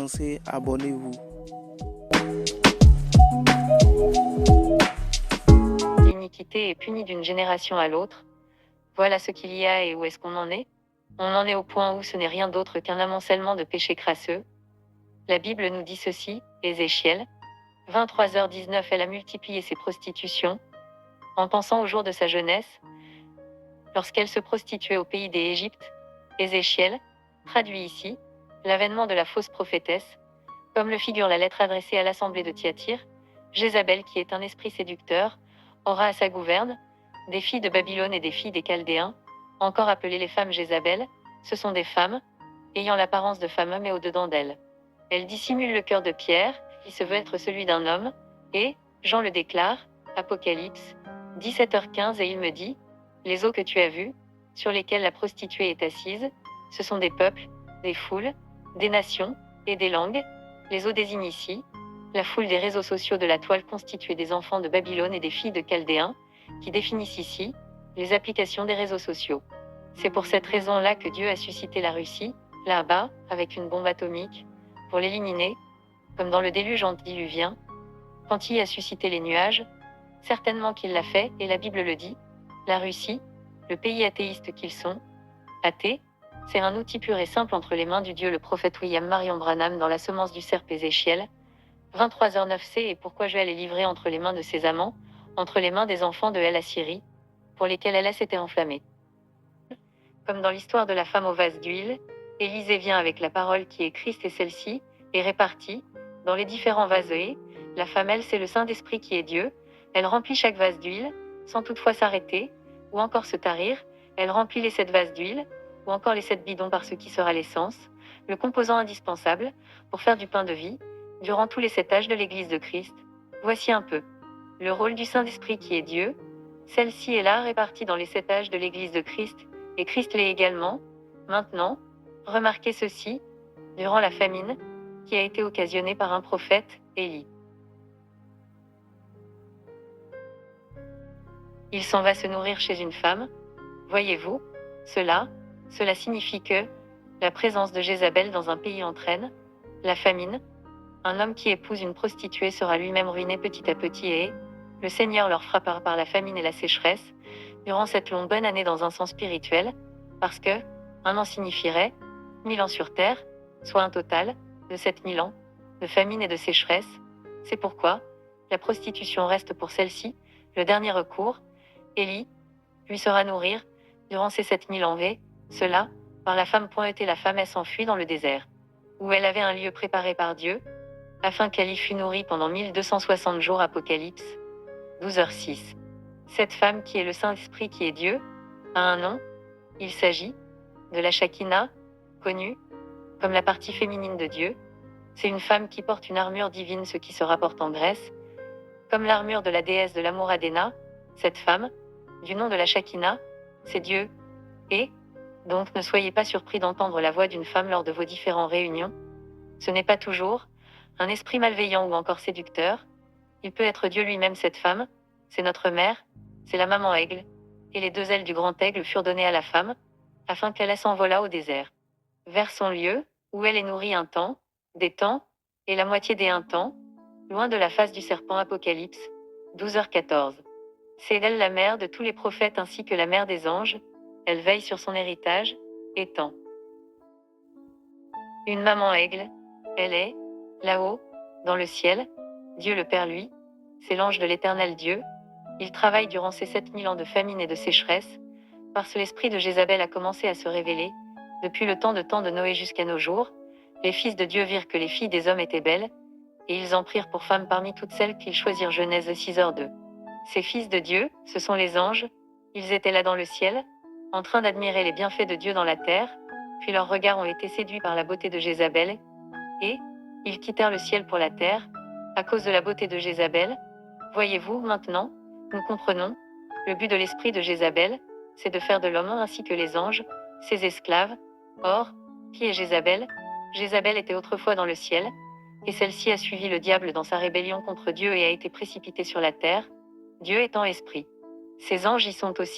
commencer, abonnez-vous. L'iniquité est punie d'une génération à l'autre. Voilà ce qu'il y a et où est-ce qu'on en est. On en est au point où ce n'est rien d'autre qu'un amoncellement de péchés crasseux. La Bible nous dit ceci, Ézéchiel 23h19. Elle a multiplié ses prostitutions, en pensant au jour de sa jeunesse, lorsqu'elle se prostituait au pays des Égyptes. Ézéchiel traduit ici l'avènement de la fausse prophétesse, comme le figure la lettre adressée à l'assemblée de Thyatire. Jézabel, qui est un esprit séducteur, aura à sa gouverne des filles de Babylone et des filles des Chaldéens, encore appelées les femmes Jézabel. Ce sont des femmes ayant l'apparence de femmes mais au-dedans d'elles. Elles dissimulent le cœur de Pierre, qui se veut être celui d'un homme, et, Jean le déclare, Apocalypse 17h15, et il me dit, les eaux que tu as vues, sur lesquelles la prostituée est assise, ce sont des peuples, des foules, des nations et des langues. Les eaux désignent ici la foule des réseaux sociaux de la toile constituée des enfants de Babylone et des filles de Chaldéens, qui définissent ici les applications des réseaux sociaux. C'est pour cette raison-là que Dieu a suscité la Russie, là-bas, avec une bombe atomique, pour l'éliminer, comme dans le déluge antédiluvien. Quand il a suscité les nuages, certainement qu'il l'a fait, et la Bible le dit, la Russie, le pays athéiste qu'ils sont, athées, c'est un outil pur et simple entre les mains du Dieu. Le prophète William Marion Branham dans La semence du serpe, Ézéchiel 23h9c. Et pourquoi Joël est livré entre les mains de ses amants, entre les mains des enfants de El-Assyrie, pour lesquels elle s'était enflammée. Comme dans l'histoire de la femme au vase d'huile, Élisée vient avec la parole qui est Christ, et celle-ci est répartie dans les différents vases. Et la femme, elle, c'est le Saint-Esprit qui est Dieu. Elle remplit chaque vase d'huile, sans toutefois s'arrêter, ou encore se tarir. Elle remplit les 7 vases d'huile, ou encore les 7 bidons par ce qui sera l'essence, le composant indispensable pour faire du pain de vie, durant tous les 7 âges de l'Église de Christ. Voici un peu le rôle du Saint-Esprit qui est Dieu. Celle-ci est là, répartie dans les 7 âges de l'Église de Christ, et Christ l'est également. Maintenant, remarquez ceci, durant la famine, qui a été occasionnée par un prophète, Élie. Il s'en va se nourrir chez une femme. Voyez-vous, cela signifie que la présence de Jézabel dans un pays entraîne la famine. Un homme qui épouse une prostituée sera lui-même ruiné petit à petit, et le Seigneur leur frappera par la famine et la sécheresse durant cette longue bonne année dans un sens spirituel, parce que 1 an signifierait 1000 ans sur terre, soit un total de 7000 ans de famine et de sécheresse. C'est pourquoi la prostitution reste pour celle-ci le dernier recours. Élie lui sera nourrir durant ces 7000 ans, et cela par la femme. Et la femme, elle s'enfuit dans le désert, où elle avait un lieu préparé par Dieu, afin qu'elle y fût nourrie pendant 1260 jours. Apocalypse 12h6. Cette femme, qui est le Saint-Esprit qui est Dieu, a un nom. Il s'agit de la Shekinah, connue comme la partie féminine de Dieu. C'est une femme qui porte une armure divine, ce qui se rapporte en Grèce, comme l'armure de la déesse de l'amour Athéna. Cette femme, du nom de la Shekinah, c'est Dieu. Et donc ne soyez pas surpris d'entendre la voix d'une femme lors de vos différentes réunions. Ce n'est pas toujours un esprit malveillant ou encore séducteur. Il peut être Dieu lui-même. Cette femme, c'est notre mère, c'est la maman aigle, et les 2 ailes du grand aigle furent données à la femme, afin qu'elle s'envolât au désert, vers son lieu, où elle est nourrie un temps, des temps, et la moitié des 1 temps, loin de la face du serpent. Apocalypse 12h14. C'est elle la mère de tous les prophètes ainsi que la mère des anges. Elle veille sur son héritage, étant une maman aigle. Elle est là-haut, dans le ciel. Dieu le Père, lui, c'est l'ange de l'Éternel Dieu. Il travaille durant ces 7000 ans de famine et de sécheresse, parce que l'esprit de Jézabel a commencé à se révéler. Depuis le temps de Noé jusqu'à nos jours, les fils de Dieu virent que les filles des hommes étaient belles, et ils en prirent pour femmes parmi toutes celles qu'ils choisirent. Genèse 6h2. Ces fils de Dieu, ce sont les anges. Ils étaient là dans le ciel, en train d'admirer les bienfaits de Dieu dans la terre, puis leurs regards ont été séduits par la beauté de Jézabel, et ils quittèrent le ciel pour la terre, à cause de la beauté de Jézabel. Voyez-vous, maintenant, nous comprenons, le but de l'esprit de Jézabel, c'est de faire de l'homme ainsi que les anges, ses esclaves. Or, qui est Jézabel? Jézabel était autrefois dans le ciel, et celle-ci a suivi le diable dans sa rébellion contre Dieu et a été précipitée sur la terre, Dieu étant esprit. Ses anges y sont aussi.